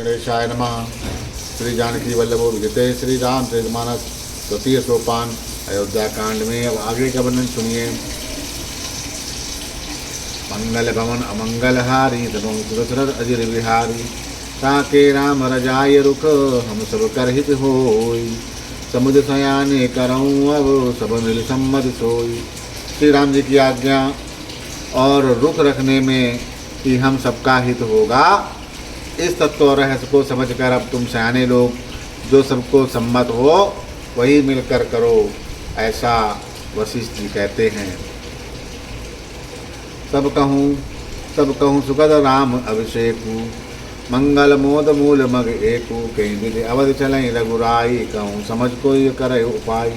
गणेशाय नमः। श्री जानकी वल्लभो विजते श्री रामचरितमानस द्वितीय सोपान अयोध्या कांड में अब आगे का वर्णन सुनिए। मंगल भवन अमंगलहारी तनु सुरसरत अजिर विहारी ताके राम रजाय रुख हम सब कर हित होई समुद्र सयाने करऊँ अब सब मिल सम्मत सोई। श्री राम जी की आज्ञा और रुख रखने में कि हम सबका हित होगा, इस तत्व और रहस्य को समझकर अब तुम सयाने लोग जो सबको सम्मत हो वही मिलकर करो, ऐसा वशिष्ठ जी कहते हैं। सब कहूँ सुखद राम अभिषेकु मंगल मोद मूल मग एकु कहीं विधि अवध चलें रघुराई कहूँ समझ को ये करे उपाय।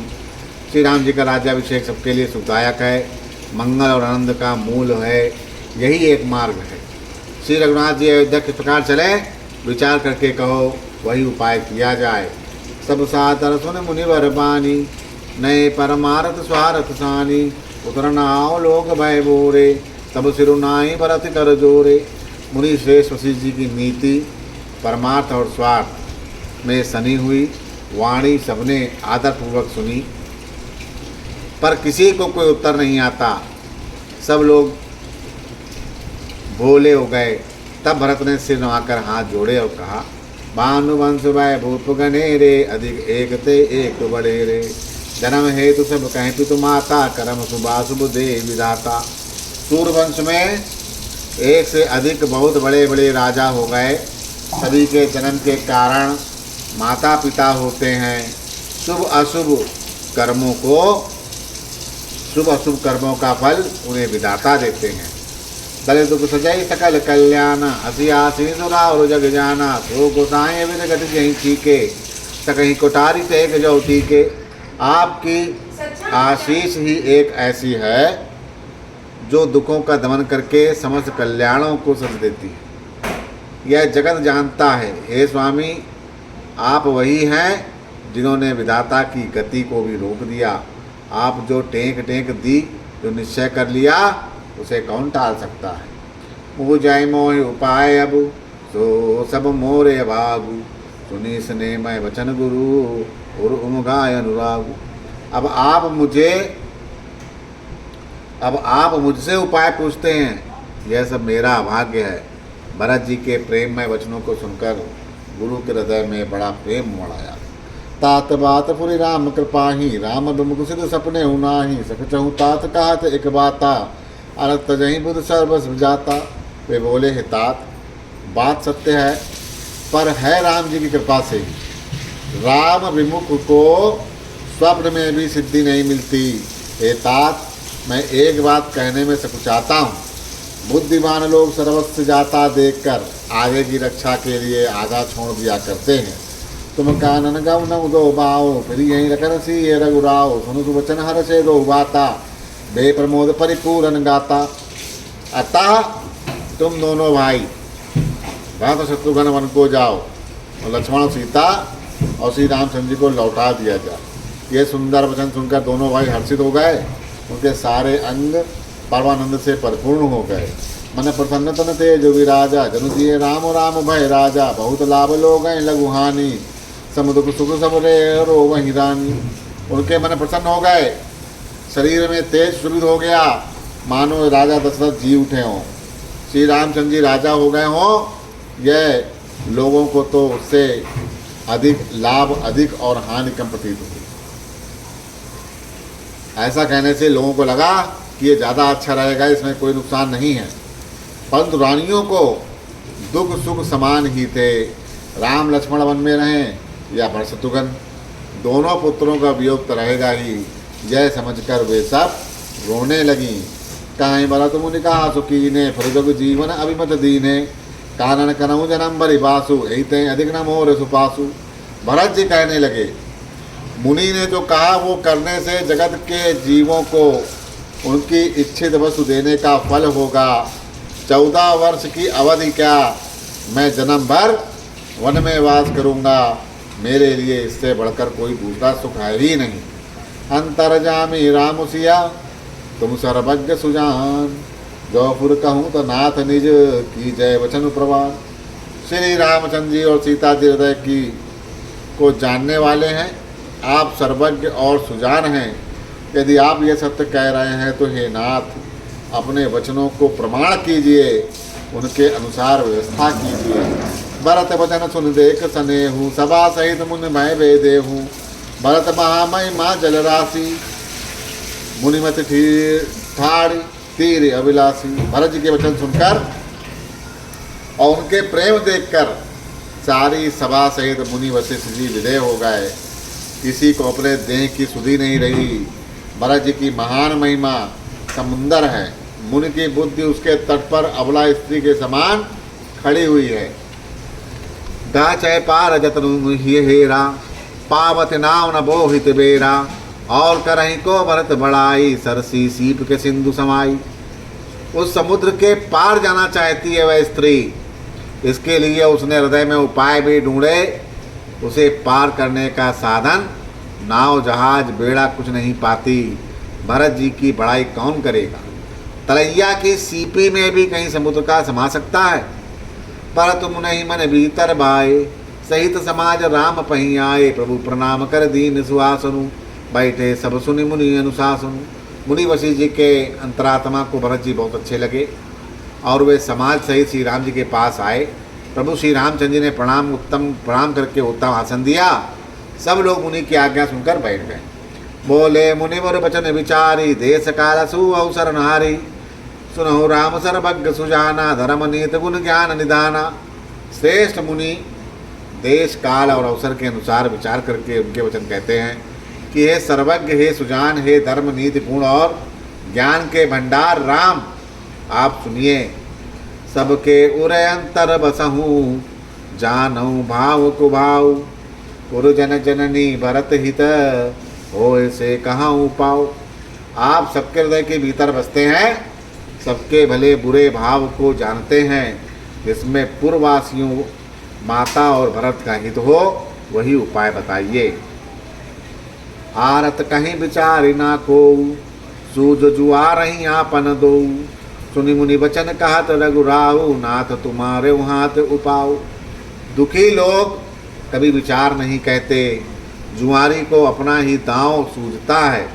श्री राम जी का राज्याभिषेक सबके लिए सुखदायक है, मंगल और आनंद का मूल है, यही एक मार्ग है। श्री रघुनाथ जी अयोध्या किस प्रकार चले विचार करके कहो, वही उपाय किया जाए। सब सादर सुन मुनिवर बानी नए परमारथ स्वारथ सानी उतरनाओ लोग भय बोरे तब सिरुनाई भरत कर जोरे। मुनि श्रेष्ठ वशिष्ठ जी की नीति परमार्थ और स्वार्थ में सनी हुई वाणी सबने आदरपूर्वक सुनी, पर किसी को कोई उत्तर नहीं आता। सब लोग भोले हो गए। तब भरत ने सिर नवाकर हाथ जोड़े और कहा, भानुवंश वै भूप गणेरे अधिक एक ते एक बड़े रे जन्म हेतु सब कहें पितु माता कर्म शुभाशुभ दे विधाता। सूर्यवंश में एक से अधिक बहुत बड़े बड़े राजा हो गए। सभी के जन्म के कारण माता पिता होते हैं। शुभ अशुभ कर्मों का फल उन्हें विधाता देते हैं। दलित दुख सजय सकल कल्याण हसी आसी सुरावर जग जाना सो गोसाएं विद गति जहीं ठीके सकहीं कोठारी टेक जो ठीके। आपकी आशीष ही एक ऐसी है जो दुखों का दमन करके समस्त कल्याणों को सज देती है। यह जगत जानता है। हे स्वामी, आप वही हैं जिन्होंने विधाता की गति को भी रोक दिया। आप जो टेक दी, जो निश्चय कर लिया, उसे कौन टाल सकता है। मुँह जाय मोह उपाय अब सो सब मोरे बाबू सुनी स्ने मैं वचन गुरु और उमगाय अनुरागु। अब आप मुझसे उपाय पूछते हैं, यह सब मेरा भाग्य है। भरत जी के प्रेममय वचनों को सुनकर गुरु के हृदय में बड़ा प्रेम उमड़ आया। तात बात पुरी राम कृपाही राम दुमुख सिद्ध सपने उनाही सख चहु तात कहत एक बाता अरत जहीं बुध सर्वस जाता। वे बोले, हे तात, बात सत्य है, पर है राम जी की कृपा से ही। राम विमुख को स्वप्न में भी सिद्धि नहीं मिलती। हे तात, मैं एक बात कहने में सकुचाता हूँ। बुद्धिमान लोग सर्वस्व जाता देखकर आगे की रक्षा के लिए आधा छोड़ दिया करते हैं। तुम कानन गौ न दो बाओ फिर यहीं रखन सी ये रघुराओ सुनु सुवचन हर से दो बाता बे प्रमोद परिपूर्ण गाता। अतः तुम दोनों भाई भरत शत्रुघ्न वन को जाओ और लक्ष्मण सीता और श्री रामचंद्र जी को लौटा दिया जाए। ये सुंदर वचन सुनकर दोनों भाई हर्षित हो गए। उनके सारे अंग परमानंद से परिपूर्ण हो गए। मन प्रसन्न तन तेज विराजा जनु दिए राम राम भय राजा बहुत लाभ लो गए लघु हानि सम दुख सुख सब रे रो वही रानी। उनके मन प्रसन्न हो गए, शरीर में तेज सुविध हो गया, मानो राजा दशरथ जी उठे हों, श्री रामचंद्र जी राजा हो गए हों। यह लोगों को तो उससे अधिक लाभ अधिक और हानि कम प्रतीत हुई। ऐसा कहने से लोगों को लगा कि ये ज़्यादा अच्छा रहेगा, इसमें कोई नुकसान नहीं है। परंतु रानियों को दुख सुख समान ही थे। राम लक्ष्मण वन में रहें या भरत शत्रुघ्न, दोनों पुत्रों का वियोग तो रहेगा ही। यह समझकर वे सब रोने लगी। कहीं भरत मुनि कहा सुकीने फरुजग जीवन अभिमत दीने कानन कनऊ जन्म बरि बासु एते अधिक न मोर सुपासु। भरत जी कहने लगे, मुनि ने जो कहा वो करने से जगत के जीवों को उनकी इच्छित वस्तु देने का फल होगा। 14 वर्ष की अवधि क्या, मैं जन्म भर वन में वास करूँगा। मेरे लिए इससे बढ़कर कोई दूसरा सुख है ही नहीं। अंतरजामी राम सिया तुम सर्वज्ञ सुजान जो पुर कहूँ तो नाथ निज की जय वचन प्रवान। श्री रामचंद्र जी और सीता जी हृदय की को जानने वाले हैं। आप सर्वज्ञ और सुजान हैं। यदि आप ये सत्य कह रहे हैं तो हे नाथ अपने वचनों को प्रमाण कीजिए, उनके अनुसार व्यवस्था कीजिए। भरत वचन सुन देख सनेहू, सभा सहित मुनि मैं वेदेहू। भरत महामय माँ जलराशि, मुनिमत ठाड़ी तीर अभिलाषी। भरत जी के वचन सुनकर और उनके प्रेम देखकर सारी सभा सहित मुनि वशिष्ठ जी विदेह हो गए। किसी को अपने देह की सुधि नहीं रही। भरत जी की महान महिमा समुंदर है। मुनि की बुद्धि उसके तट पर अबला स्त्री के समान खड़ी हुई है। गाचय पार जतनु हेरा, पावत नाव न बोहित बेरा। और करहीं को भरत बढ़ाई, सरसी सीप के सिंधु समाई। उस समुद्र के पार जाना चाहती है वह स्त्री। इसके लिए उसने हृदय में उपाय भी ढूंढे। उसे पार करने का साधन नाव जहाज बेड़ा कुछ नहीं पाती। भरत जी की बड़ाई कौन करेगा। तलैया की सीपी में भी कहीं समुद्र का समा सकता है। भरत मुनि मन भीतर भाए, सहित समाज राम पही आए। प्रभु प्रणाम कर दीन सुहासनु, बैठे सब सुनि मुनि अनुशासनु। मुनि वशिष्ठ जी के अंतरात्मा को भरत जी बहुत अच्छे लगे और वे समाज सहित श्री राम जी के पास आए। प्रभु श्री रामचंद्र जी ने प्रणाम करके उत्तम आसन दिया। सब लोग मुनि की आज्ञा सुनकर बैठ गए। बोले मुनिवर वचन विचारी, देश काल सु अवसर नारी। सुनहु राम सर्वज्ञ सुजाना, धर्म नीत गुण ज्ञान निदाना। श्रेष्ठ मुनि देश काल और अवसर के अनुसार विचार करके उनके वचन कहते हैं कि हे सर्वज्ञ, हे सुजान, हे धर्म नीति गुण और ज्ञान के भंडार राम, आप सुनिए। सबके उरे अंतर बसहूँ, जानऊ भाव कुभाव। पुरजन जननी भरत हित, होए से कहाँ पाओ। आप सबके हृदय के भीतर बसते हैं, सबके भले बुरे भाव को जानते हैं। जिसमें पूर्ववासियों माता और भरत का हित हो वही उपाय बताइए। आरत कहीं विचार ना को, सूझ जुआ रही आपन दो। सुनि मुनि वचन कहत रघुराऊ, नाथ तुम्हारे हाथ उपाओ। दुखी लोग कभी विचार नहीं कहते, जुआरी को अपना ही दांव सूझता है।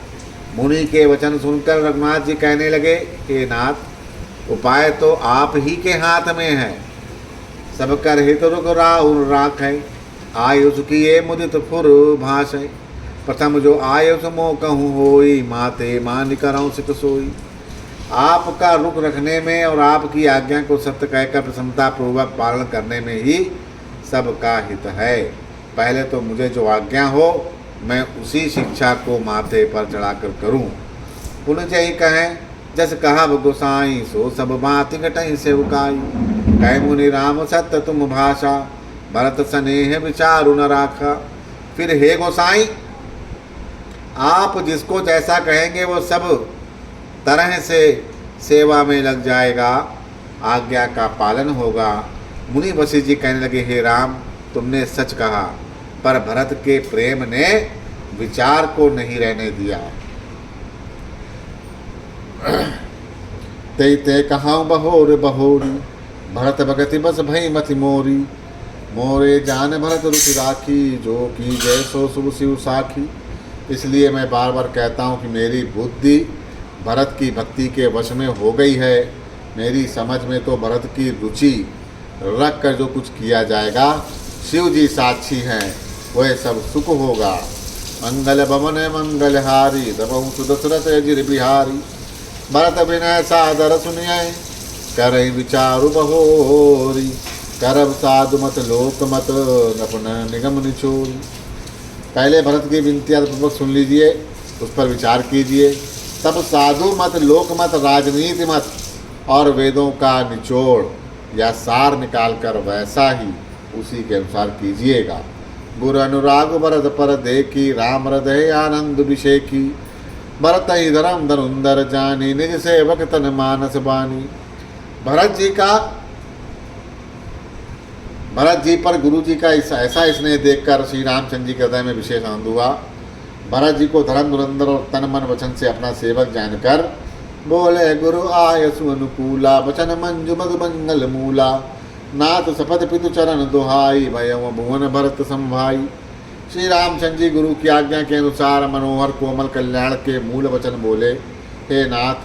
मुनि के वचन सुनकर रघुनाथ जी कहने लगे, हे नाथ उपाय तो आप ही के हाथ में है। सब कर हित रघुराऊ राखै, आयुष किए मुदित फुर भाषै। प्रथम जो आयुष मोह कहूँ होई, माते मान करऊँ सिक सोई। आपका रुख रखने में और आपकी आज्ञा को सत्य कहकर प्रसन्नता पूर्वक पालन करने में ही सबका हित है। पहले तो मुझे जो आज्ञा हो मैं उसी शिक्षा को माथे पर चढ़ाकर करूं। पुण्य जय कहें जस कहा गोसाई, सो सब बात घटई से उकाई। कह मुनि राम सत्य तुम भाषा, भरत स्नेह विचारु न राखा। फिर हे गोसाई, आप जिसको जैसा कहेंगे वो सब तरह से सेवा में लग जाएगा, आज्ञा का पालन होगा। मुनि वशिष्ठ जी कहने लगे, हे राम तुमने सच कहा, पर भरत के प्रेम ने विचार को नहीं रहने दिया। ते ते कहाऊँ बहोर बहोरी, भरत भगति बस भई मति मोरी। मोरे जान भरत रुचि राखी, जो की जय सो शुभ शिव साखी। इसलिए मैं बार बार कहता हूँ कि मेरी बुद्धि भरत की भक्ति के वश में हो गई है। मेरी समझ में तो भरत की रुचि रख कर जो कुछ किया जाएगा, शिव जी साक्षी हैं, वह सब सुख होगा। मंगल भवन मंगलहारी, दबहु सुदशरथ अजिर बिहारी। भरत विनय सादर सुनिय, करहि विचारु बहोरी। करब साधु मत लोक मत, नपन निगम निचोरी। पहले भरत की विनती पूर्वक सुन लीजिए, उस पर विचार कीजिए, तब साधु मत लोक मत राजनीति मत और वेदों का निचोड़ या सार निकालकर वैसा ही उसी के अनुसार कीजिएगा। गुरु अनुराग भरत पर देखी, राम हृदय आनंद विषेकी। भरत ही धर्म धनुंधर जानी, निज सेवक तन मानस बानी। भरत जी पर गुरु जी का ऐसा स्नेह देखकर श्री रामचंद्र जी के हृदय में विशेष आनंद हुआ। भरत जी को धर्म धुरंधर और तन मन वचन से अपना सेवक जानकर बोले, गुरु आयसु अनुकूला, वचन मंजु मधु मंगल मूला। नाथ सपथ पितु चरण दुहाई, भयउ भुवन भरत संभाई। श्री रामचंद्र जी गुरु की आज्ञा के अनुसार मनोहर कोमल कल्याण के मूल वचन बोले। हे नाथ,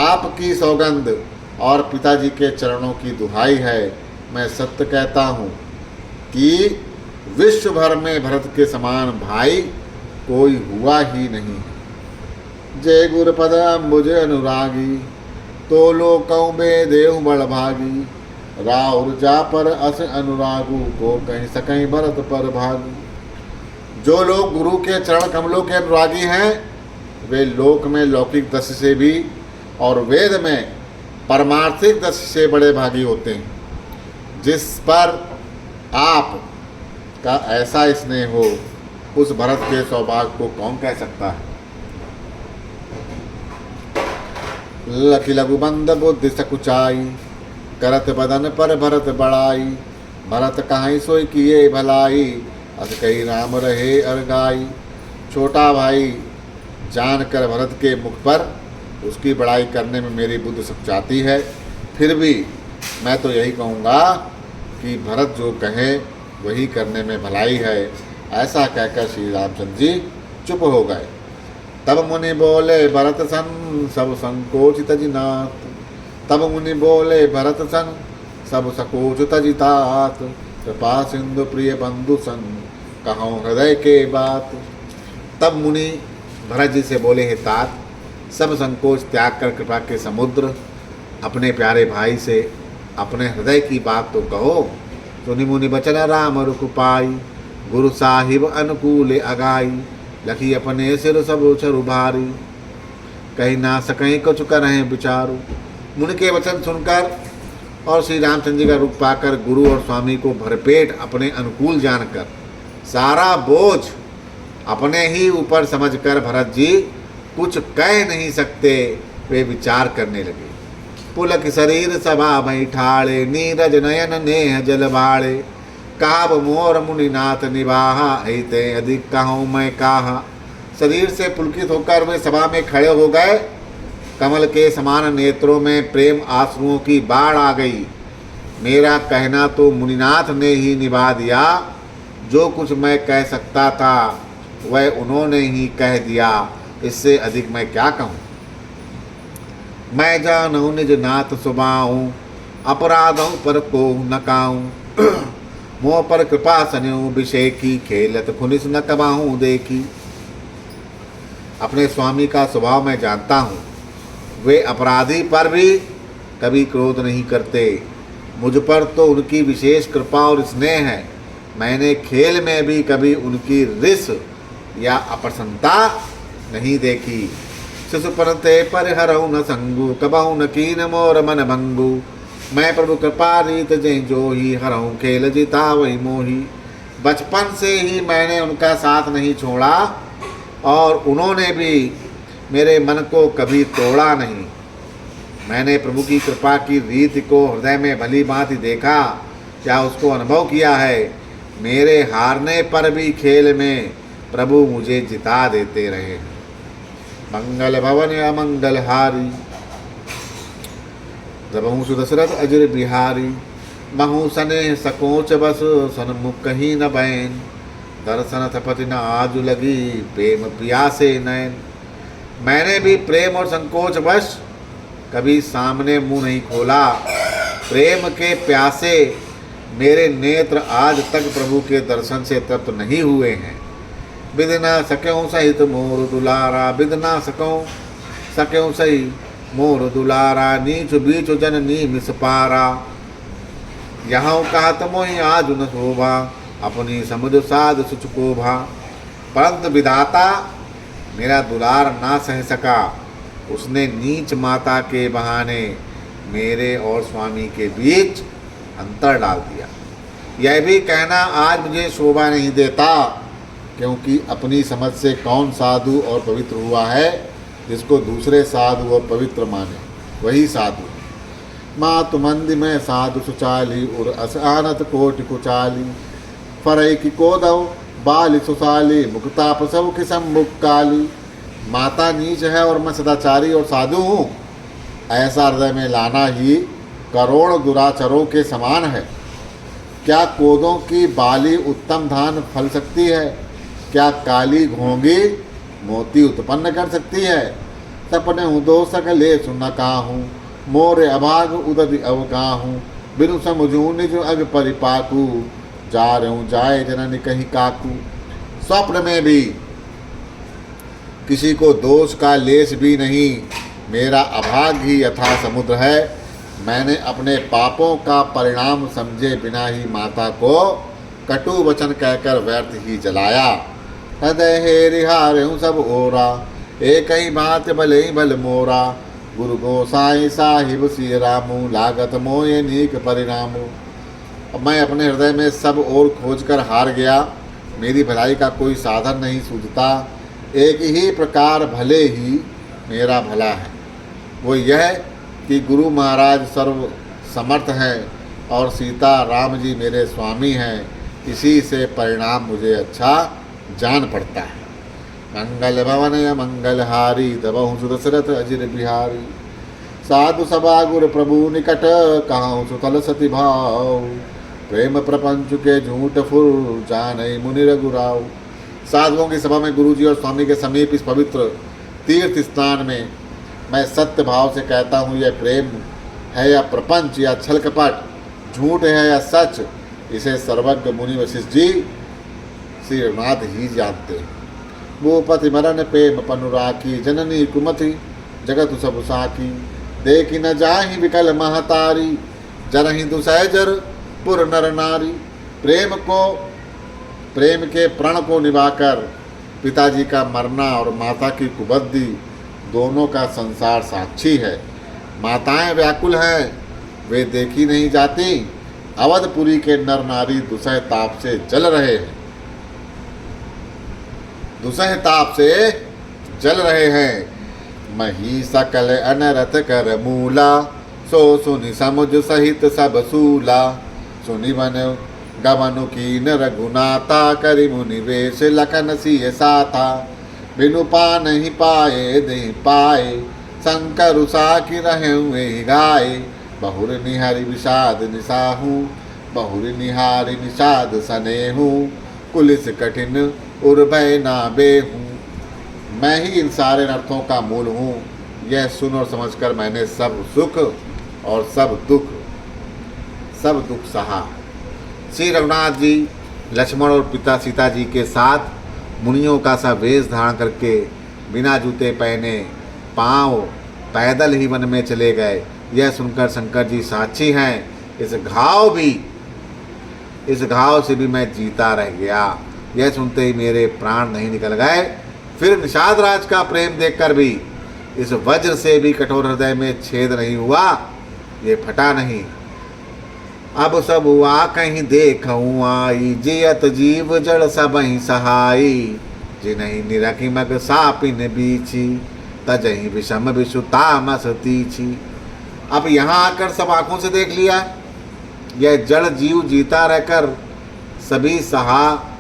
आपकी सौगंध और पिताजी के चरणों की दुहाई है, मैं सत्य कहता हूँ कि विश्व भर में भरत के समान भाई कोई हुआ ही नहीं है। जय गुरुपद अम्बुज अनुरागी, तो लोकौ बे देव बड़ भागी। राउर जा पर अस अनुरागु, को कहीं सकहीं भरत पर भागी। जो लोग गुरु के चरण कमलों के अनुरागी हैं, वे लोक में लौकिक दृष्टि से भी और वेद में परमार्थिक दृष्टि से बड़े भागी होते हैं। जिस पर आप का ऐसा स्नेह हो, उस भरत के सौभाग्य को कौन कह सकता है। लखी लघु बंद बुद्धि सकुचाई, करत बदन पर भरत बड़ाई। भरत कहीं सोई किए भलाई, अस कही राम रहे अरगाई। छोटा भाई जानकर भरत के मुख पर उसकी बड़ाई करने में मेरी बुद्धि सकुचाती है, फिर भी मैं तो यही कहूँगा कि भरत जो कहे वही करने में भलाई है। ऐसा कहकर श्री रामचंद्र जी चुप हो गए। तब मुनि बोले भरत सन सब संकोच तजिनाथ। तब मुनि बोले भरत सन सब संकोच तजितात। कृपा सिंधु प्रिय बंधु सन, कहूँ हृदय के बात। तब मुनि भरत जी से बोले, हे तात, सब संकोच त्याग कर कृपा के समुद्र अपने प्यारे भाई से अपने हृदय की बात तो कहो। सुनि मुनि बचन राम रुक पाई, गुरु साहिब अनुकूल अगाई। लखी अपने सिर सब चरु भारी, कहीं ना सकें कुछ करें विचारू। मुनि के वचन सुनकर और श्री रामचंद्र जी का रूप पाकर गुरु और स्वामी को भरपेट अपने अनुकूल जानकर सारा बोझ अपने ही ऊपर समझकर भरत जी कुछ कह नहीं सकते, वे विचार करने लगे। पुलक शरीर सभा भई ठाड़े, नीरज नयन नेह जल भाड़े। काब मोर मुनिनाथ निवाहा, ऐते अधिक कहूँ मैं काहा। शरीर से पुलकित होकर वे सभा में खड़े हो गए। कमल के समान नेत्रों में प्रेम आंसुओं की बाढ़ आ गई। मेरा कहना तो मुनिनाथ ने ही निभा दिया, जो कुछ मैं कह सकता था वह उन्होंने ही कह दिया, इससे अधिक मैं क्या कहूँ। मैं जानूँ निज नाथ सुबाऊँ, अपराधों पर को नकाऊँ। मोह पर कृपा सन्यू विषय की, खेलत खुनिस न कबाहूँ देखी। अपने स्वामी का स्वभाव मैं जानता हूँ, वे अपराधी पर भी कभी क्रोध नहीं करते। मुझ पर तो उनकी विशेष कृपा और स्नेह है। मैंने खेल में भी कभी उनकी रिस या अप्रसन्नता नहीं देखी। शिशुपनते परिहरऊ न संगु, कबहु न कीन मोर मन भंगु। मैं प्रभु कृपा रीत जय जो ही, हरऊँ खेल जीता वही मोही। बचपन से ही मैंने उनका साथ नहीं छोड़ा और उन्होंने भी मेरे मन को कभी तोड़ा नहीं। मैंने प्रभु की कृपा की रीति को हृदय में भली भांति देखा, क्या उसको अनुभव किया है। मेरे हारने पर भी खेल में प्रभु मुझे जिता देते रहे। मंगल भवन अमंगल हारी, जबहु सुदशरथ अजर बिहारी। महु सने सकोच बस, सन्मुख कहीं न बैन। दर्शन थपति न आजु लगी, प्रेम प्यासे नैन। मैंने भी प्रेम और संकोच वश कभी सामने मुंह नहीं खोला। प्रेम के प्यासे मेरे नेत्र आज तक प्रभु के दर्शन से तृप्त नहीं हुए हैं। बिद न सक्यों सहित मोर दुलारा, बिद न सक्यों सही मोर दुलारा। नीच बीच जननी मिस पारा, यहाँ कहत मोहि आज न शोभा। अपनी समुझ साध सुचकोभा। परंतु विधाता मेरा दुलार ना सह सका। उसने नीच माता के बहाने मेरे और स्वामी के बीच अंतर डाल दिया। यह भी कहना आज मुझे शोभा नहीं देता, क्योंकि अपनी समझ से कौन साधु और पवित्र हुआ है। जिसको दूसरे साधु और पवित्र माने वही साधु। मातु मंदी में साधु सुचाली, उर असानत कोटि कुचाली। फरई की कोदव बाली सुशाली, मुक्ता प्रसव की सम्मुख काली। माता नीच है और मैं सदाचारी और साधु हूँ, ऐसा हृदय में लाना ही करोड़ दुराचरों के समान है। क्या कोदों की बाली उत्तम धान फल सकती है? क्या काली घोंगी मोती उत्पन्न कर सकती है? तपने दो सकले सुन काहूँ, मोर अभाग उदधि अवकाहूँ, बिनु समझू निज अग परिपाकू, जा रहूँ जाए जननी कहीं काकू। स्वप्न में भी किसी को दोष का लेश भी नहीं, मेरा अभाग ही यथा समुद्र है। मैंने अपने पापों का परिणाम समझे बिना ही माता को कटु वचन कहकर व्यर्थ ही जलाया। हृदय हे रिहारे हूँ सब ओरा, एक ही बात भले ही भल मोरा, गुरु गोसाई साहिब सी रामू, लागत मोये नीक परिणामू। अब मैं अपने हृदय में सब ओर खोज कर हार गया, मेरी भलाई का कोई साधन नहीं सूझता। एक ही प्रकार भले ही मेरा भला है, वो यह कि गुरु महाराज सर्व समर्थ हैं और सीता राम जी मेरे स्वामी हैं। इसी से परिणाम मुझे अच्छा जान पड़ता है। मंगल भवन या मंगलहारी, दबहु सुदशरथ अजिर बिहारी, साधु सभा गुरु प्रभु निकट, कहाँ सुतल सती भाव, प्रेम प्रपंच के झूठ फुर, जाने मुनि रघुराव। साधुओं की सभा में गुरु जी और स्वामी के समीप इस पवित्र तीर्थ स्नान में मैं सत्य भाव से कहता हूँ, यह प्रेम है या प्रपंच या छल कपट, झूठ है या सच, इसे सर्वज्ञ मुनि वशिष्ठ जी श्री रघुनाथ ही जानते हैं। भूपति मरण प्रेम पनु राखी, जननी कुमति जगत सब साखी, देखी न जाहि विकल महतारी, जरहि दुसहजर पुर नर नारी। प्रेम के प्रण को निभाकर पिताजी का मरना और माता की कुबद्दी दोनों का संसार साक्षी है। माताएं व्याकुल हैं, वे देखी नहीं जाती। अवधपुरी के नर नारी दुसह ताप से जल रहे हैं, दुसह ताप से जल रहे हैं। मही सकल अनरथ कर मूला, सो सुनि समुझ सहित सब सूला, सुनि मन गमनु कीन रघुनाथा, करि मुनि वेश लखन सिय साथा, बिनु पा नहीं पाए नहीं पाए, शंकर उषा की रहे हुए गाए, बहुर निहारी विषाद निसाहू, बहुर निहारी निषाद सनेहू, कुलिस कठिन उर्भय ना बेहूँ। मैं ही इन सारे अर्थों का मूल हूँ, यह सुन और समझकर मैंने सब सुख और सब दुख सहा। श्री रघुनाथ जी लक्ष्मण और पिता सीता जी के साथ मुनियों का सा वेश धारण करके बिना जूते पहने पांव पैदल ही वन में चले गए। यह सुनकर शंकर जी साक्षी हैं। इस घाव से भी मैं जीता रह गया। यह सुनते ही मेरे प्राण नहीं निकल गए। फिर निषाद राज का प्रेम देखकर भी इस वज्र से भी कठोर हृदय में छेद नहीं हुआ, ये फटा नहीं। अब सब हुआ कहीं देखूँ आई, जियत जीव जड़ सब ही सहाई, जिन्हीं निरखी मग सापिन बीछी, तजही विषम विषुता मस तीछी। अब यहाँ आकर सब आंखों से देख लिया, यह जड़ जीव जीता रहकर सभी सहा,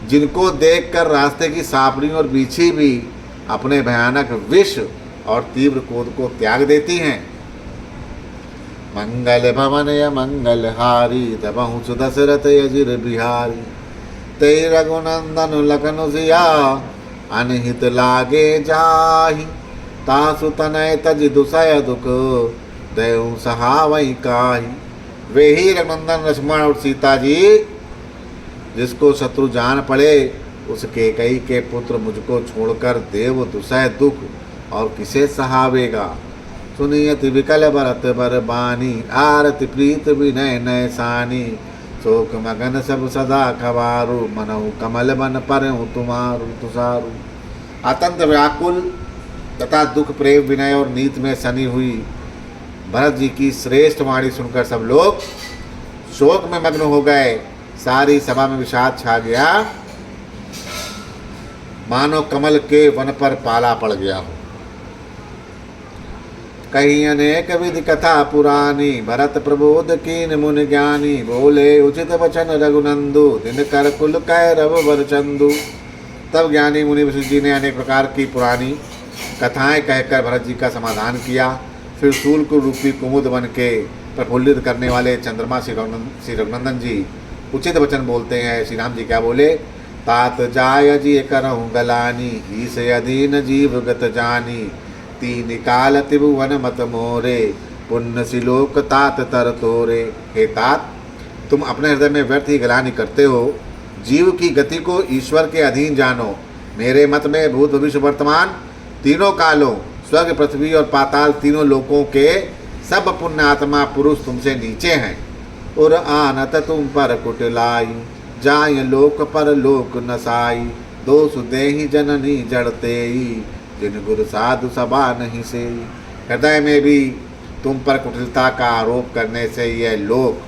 जिनको देखकर रास्ते की सापड़ी और बीछी भी अपने भयानक विष और तीव्र क्रोध को त्याग देती हैं। मंगल भवन या मंगलहारी, दबहु सुदशरथ अजिर बिहारी, ते रघुनंदन लखन सिया, अनहित लागे जाहि, तासु तनय तज दुसह दुख, देहु सहावई काहि। वे ही रघुनंदन लक्ष्मण और सीता जी, जिसको शत्रु जान पड़े, उसके कई के पुत्र मुझको छोड़कर देव दुसह दुख और किसे सहावेगा। सुनियत विकल भरत बर बानी, आरति प्रीत विनय नय सानी, शोक मगन सब सदा खबारू, मनहु कमल बन परहु तुम्हारू तुषारू। अत्यंत व्याकुल तथा दुख प्रेम विनय और नीत में सनी हुई भरत जी की श्रेष्ठ वाणी सुनकर सब लोग शोक में मग्न हो गए। सारी सभा में विषाद छा गया, मानो कमल के वन पर पाला पड़ गया हो। कहीं अनेक विधि कथा पुरानी, भरत प्रबोध कीन मुनि ज्ञानी, बोले उचित वचन रघुनंदु, दिन कर कुल कैरव वर चंदु। तब ज्ञानी मुनि वशिष्ठ जी ने अनेक प्रकार की पुरानी कथाएं कहकर भरत जी का समाधान किया। फिर शूल को रूपी कुमुद बन के प्रफुल्लित करने वाले चंद्रमा श्री रघुनंदन जी उचित वचन बोलते हैं। श्री राम जी क्या बोले? तात जाय जी करहूँ गलानी, ईस अधीन जीव गत जानी, तीन काल त्रिभुवन मत मोरे, पुण्य सिलोक तात तर तोरे। हे तात, तुम अपने हृदय में व्यर्थ ही गलानी करते हो। जीव की गति को ईश्वर के अधीन जानो। मेरे मत में भूत भविष्य वर्तमान तीनों कालों, स्वर्ग पृथ्वी और पाताल तीनों लोकों के सब पुण्य आत्मा पुरुष तुमसे नीचे हैं। उर आनत तुम पर कुटिलाई, जाय लोक पर लोक नसाई, दोष देहि जननी जड़तेई, जिन गुरु साधु सभा नहीं से। हृदय में भी तुम पर कुटिलता का आरोप करने से यह लोक,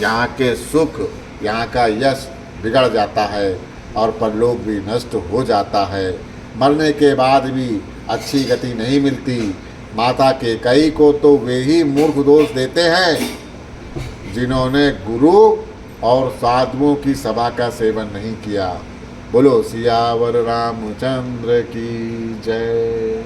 यहाँ के सुख, यहाँ का यश बिगड़ जाता है और परलोक भी नष्ट हो जाता है। मरने के बाद भी अच्छी गति नहीं मिलती। माता के कई को तो वे ही मूर्ख दोष देते हैं जिन्होंने गुरु और साधुओं की सभा का सेवन नहीं किया। बोलो सियावर रामचंद्र की जय।